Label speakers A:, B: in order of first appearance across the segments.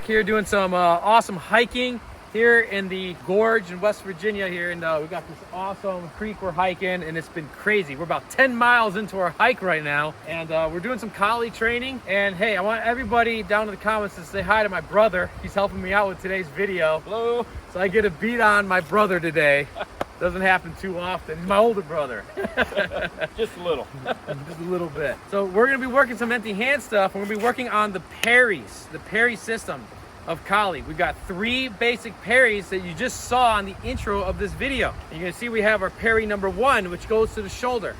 A: back here doing some awesome hiking here in the gorge in West Virginia here, and we got this awesome creek we're hiking, and it's been crazy. We're about 10 miles into our hike right now, and we're doing some collie training. And hey, I want everybody down in the comments to say hi to my brother. He's helping me out with today's video. Hello. So I get a beat on my brother today. Doesn't happen too often. He's my older brother.
B: Just a little.
A: Just a little bit. So we're gonna be working some empty hand stuff. We're gonna be working on the parries, the parry system of collie. We've got 3 basic parries that you just saw on the intro of this video. And you're gonna see we have our parry number 1, which goes to the shoulder.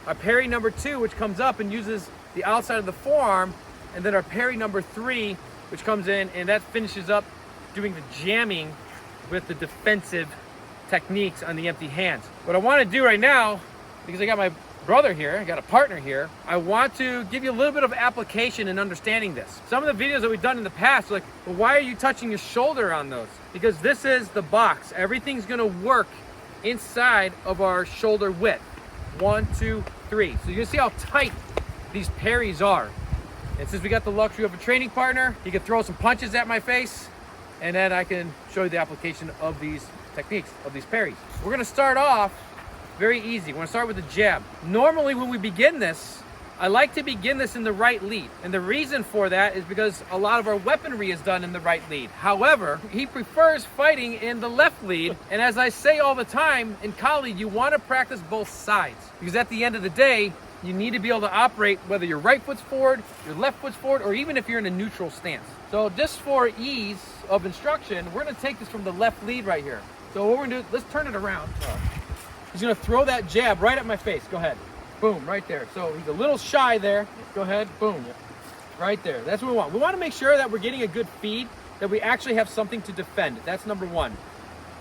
A: Our parry number 2, which comes up and uses the outside of the forearm. And then our parry number 3, which comes in and that finishes up doing the jamming with the defensive techniques on the empty hands. What I want to do right now, because I got my brother here, I got a partner here, I want to give you a little bit of application in understanding this. Some of the videos that we've done in the past are like, well, why are you touching your shoulder on those? Because this is the box. Everything's going to work inside of our shoulder width. 1, 2, 3. So you can see how tight these parries are. And since we got the luxury of a training partner, he can throw some punches at my face, and then I can show you the application of these techniques, of these parries. We're gonna start off very easy. We're gonna start with the jab. Normally when we begin this, I like to begin this in the right lead. And the reason for that is because a lot of our weaponry is done in the right lead. However, he prefers fighting in the left lead. And as I say all the time, in collie, you wanna practice both sides. Because at the end of the day, you need to be able to operate whether your right foot's forward, your left foot's forward, or even if you're in a neutral stance. So just for ease of instruction, we're gonna take this from the left lead right here. So what we're gonna do, let's turn it around. He's gonna throw that jab right at my face. Go ahead. Boom, right there. So he's a little shy there. Go ahead, boom. Right there, that's what we want. We wanna make sure that we're getting a good feed, that we actually have something to defend. That's number 1.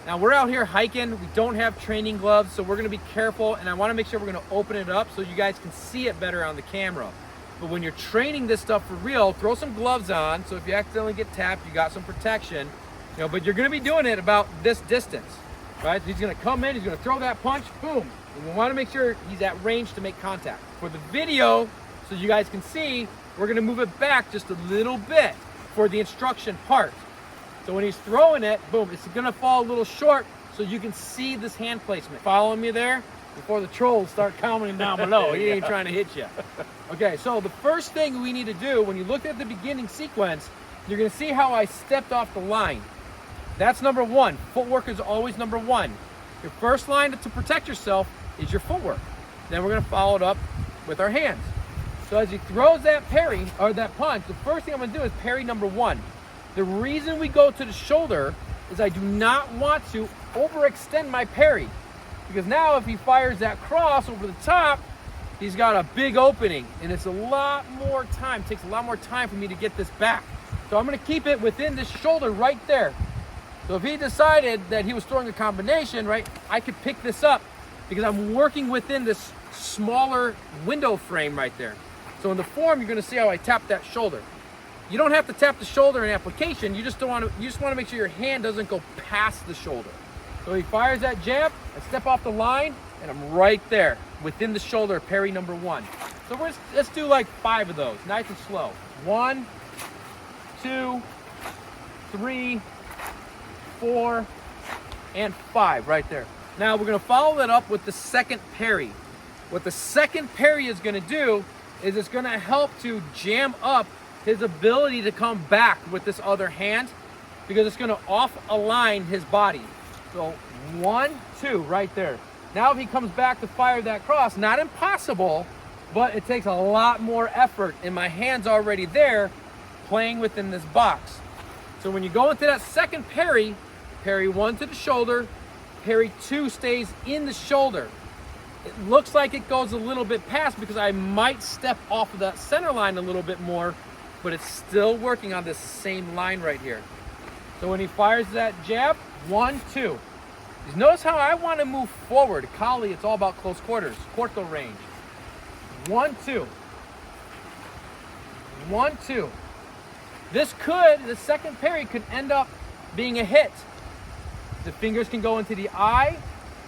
A: Now we're out here hiking, we don't have training gloves, so we're gonna be careful, and I wanna make sure we're gonna open it up so you guys can see it better on the camera. But when you're training this stuff for real, throw some gloves on, so if you accidentally get tapped, you got some protection. But you're gonna be doing it about this distance, right? He's gonna come in, he's gonna throw that punch, boom. And we wanna make sure he's at range to make contact. For the video, so you guys can see, we're gonna move it back just a little bit for the instruction part. So when he's throwing it, boom, it's gonna fall a little short so you can see this hand placement. Following me there? Before the trolls start commenting down below, he ain't trying to hit you. Okay, so the first thing we need to do, when you look at the beginning sequence, you're gonna see how I stepped off the line. That's number 1. Footwork is always number 1. Your first line to protect yourself is your footwork. Then we're gonna follow it up with our hands. So as he throws that parry, or that punch, the first thing I'm gonna do is parry number 1. The reason we go to the shoulder is I do not want to overextend my parry. Because now if he fires that cross over the top, he's got a big opening, and it's a lot more time. It takes a lot more time for me to get this back. So I'm gonna keep it within this shoulder right there. So if he decided that he was throwing a combination, right, I could pick this up because I'm working within this smaller window frame right there. So in the form, you're gonna see how I tap that shoulder. You don't have to tap the shoulder in application, you just want to make sure your hand doesn't go past the shoulder. So he fires that jab, I step off the line, and I'm right there within the shoulder, parry number 1. So let's do like 5 of those, nice and slow. 1, 2, 3, 4, and 5 right there. Now we're gonna follow that up with the second parry. What the second parry is gonna do is it's gonna help to jam up his ability to come back with this other hand, because it's gonna off-align his body. So 1, 2, right there. Now if he comes back to fire that cross, not impossible, but it takes a lot more effort, and my hand's already there playing within this box. So when you go into that second parry, parry 1 to the shoulder, parry 2 stays in the shoulder. It looks like it goes a little bit past because I might step off of that center line a little bit more, but it's still working on this same line right here. So when he fires that jab, 1, 2. Just notice how I want to move forward. Collie, it's all about close quarters, corto range. 1, 2. 1, 2. The second parry could end up being a hit. The fingers can go into the eye.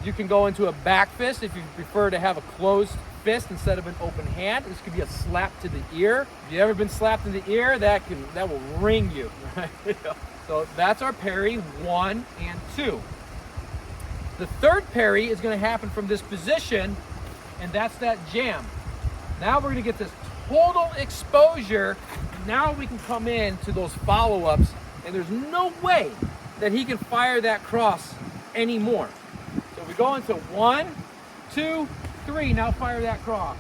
A: You can go into a back fist if you prefer to have a closed fist instead of an open hand. This could be a slap to the ear. If you've ever been slapped in the ear, that will ring you. Right? So that's our parry 1 and 2. The third parry is going to happen from this position, and that's that jam. Now we're going to get this total exposure. Now we can come in to those follow-ups, and there's no way that he can fire that cross anymore. So we go into 1, 2, 3. Now fire that cross.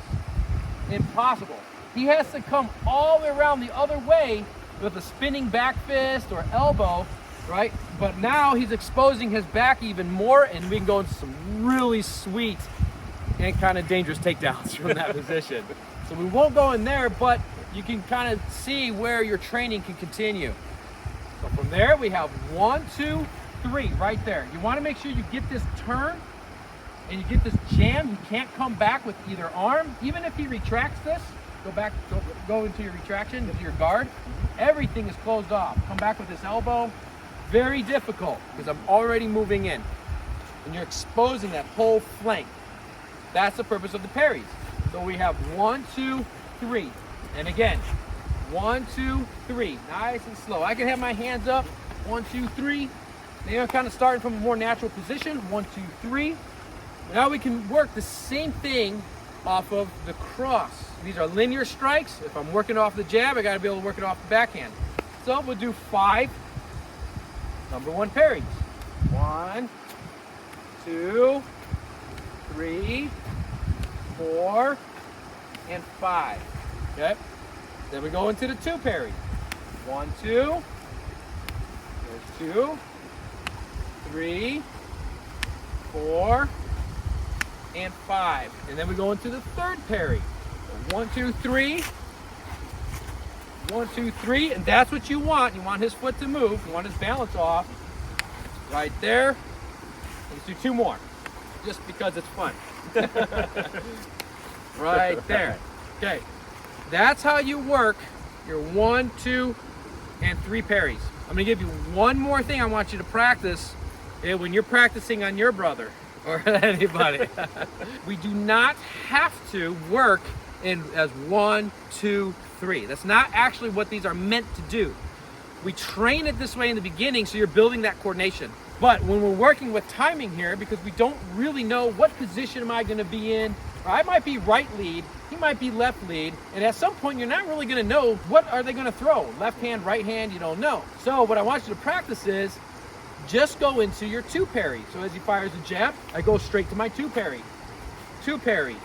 A: Impossible. He has to come all the way around the other way with a spinning back fist or elbow, right? But now he's exposing his back even more, and we can go into some really sweet and kind of dangerous takedowns from that position. So we won't go in there, but you can kind of see where your training can continue. So from there, we have 1, 2, 3 right there. You want to make sure you get this turn and you get this jam. You can't come back with either arm. Even if he retracts this, go into your retraction, into your guard. Everything is closed off. Come back with this elbow. Very difficult because I'm already moving in. And you're exposing that whole flank. That's the purpose of the parries. So we have 1, 2, 3. And again, 1, 2, 3. Nice and slow. I can have my hands up. 1, 2, 3. Now I'm kind of starting from a more natural position. 1, 2, 3. Now we can work the same thing off of the cross. These are linear strikes. If I'm working off the jab, I got to be able to work it off the backhand. So we'll do 5 number 1 parries. 1, 2, 3, 4, and 5. Okay. Then we go into the 2 parry. 1, 2. There's 2, 3, 4, and 5. And then we go into the 3rd parry. 1, 2, 3. 1, 2, 3. And that's what you want. You want his foot to move. You want his balance off. Right there. Let's do 2 more. Just because it's fun. Right there. Okay. That's how you work your 1, 2, and 3 parries. I'm going to give you one more thing I want you to practice when you're practicing on your brother or anybody. We do not have to work in as 1, 2, 3. That's not actually what these are meant to do. We train it this way in the beginning so you're building that coordination. But when we're working with timing here, because we don't really know what position am I going to be in, I might be right lead, he might be left lead, and at some point you're not really going to know what are they going to throw. Left hand, right hand, you don't know. So what I want you to practice is just go into your 2 parry. So as he fires a jab, I go straight to my 2 parry. 2 parry.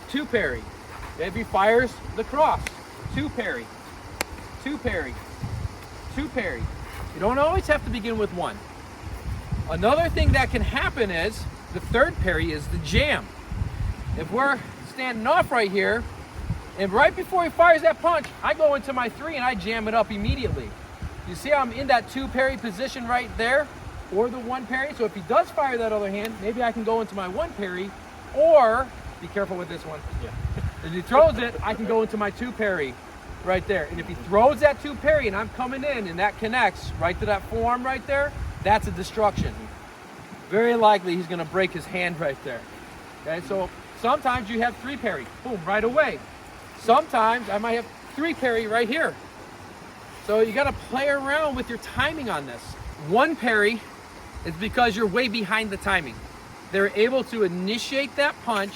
A: 2 parry. If he fires the cross, 2 parry. 2 parry. 2 parry. You don't always have to begin with 1. Another thing that can happen is the 3rd parry is the jam. If we're standing off right here, and right before he fires that punch, I go into my 3 and I jam it up immediately. You see I'm in that 2 parry position right there, or the 1 parry. So if he does fire that other hand, maybe I can go into my 1 parry, or, be careful with this one. Yeah. If he throws it, I can go into my 2 parry right there. And if he throws that 2 parry and I'm coming in and that connects right to that forearm right there, that's a destruction. Very likely he's going to break his hand right there. Okay, so sometimes you have 3 parry, boom, right away. Sometimes I might have 3 parry right here. So you got to play around with your timing on this. 1 parry is because you're way behind the timing. They're able to initiate that punch,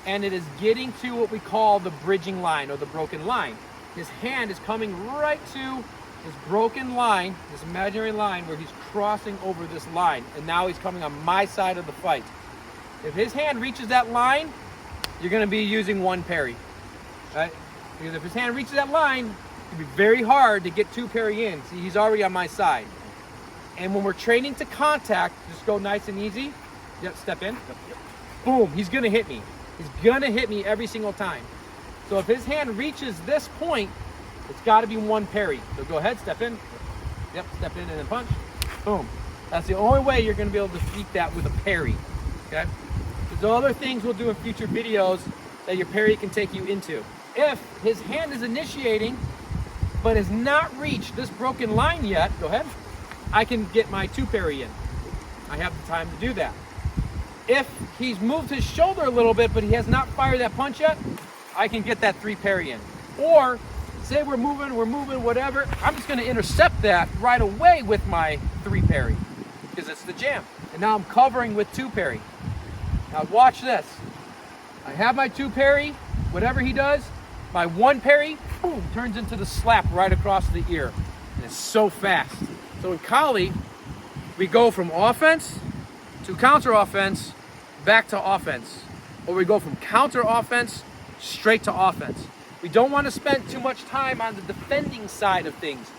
A: and it is getting to what we call the bridging line or the broken line. His hand is coming right to this broken line, this imaginary line where he's crossing over this line, and now he's coming on my side of the fight. If his hand reaches that line, you're going to be using 1 parry, right? Because if his hand reaches that line, it'll be very hard to get 2 parry in. See, he's already on my side. And when we're training to contact, just go nice and easy. Yep, step in. Yep. Boom, he's going to hit me. He's going to hit me every single time. So if his hand reaches this point, it's got to be 1 parry. So go ahead, step in. Yep, step in and then punch. Boom. That's the only way you're going to be able to defeat that with a parry. Okay? There's other things we'll do in future videos that your parry can take you into. If his hand is initiating, but has not reached this broken line yet, go ahead. I can get my 2 parry in. I have the time to do that. If he's moved his shoulder a little bit, but he has not fired that punch yet, I can get that 3 parry in. Or say we're moving, whatever, I'm just gonna intercept that right away with my 3 parry because it's the jam. And now I'm covering with 2 parry. Now watch this. I have my 2 parry, whatever he does, my 1 parry, boom, turns into the slap right across the ear. And it's so fast. So in Kali, we go from offense to counter offense, back to offense. Or we go from counter offense straight to offense. We don't want to spend too much time on the defending side of things.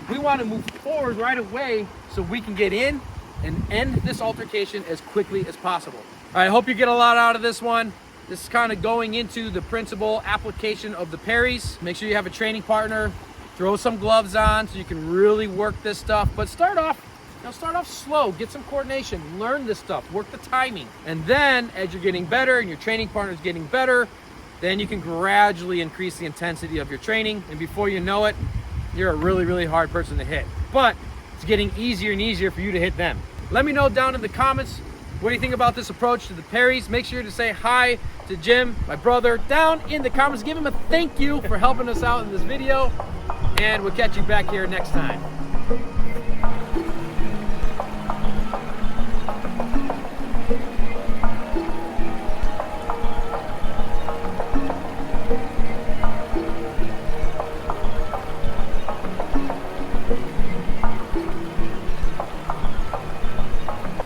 A: We want to move forward right away so we can get in and end this altercation as quickly as possible. All right, I hope you get a lot out of this one. This is kind of going into the principal application of the parries. Make sure you have a training partner. Throw some gloves on so you can really work this stuff. But start off slow, get some coordination, learn this stuff, work the timing. And then as you're getting better and your training partner's getting better, then you can gradually increase the intensity of your training. And before you know it, you're a really, really hard person to hit. But it's getting easier and easier for you to hit them. Let me know down in the comments, what do you think about this approach to the parries? Make sure to say hi to Jim, my brother, down in the comments. Give him a thank you for helping us out in this video. And we'll catch you back here next time.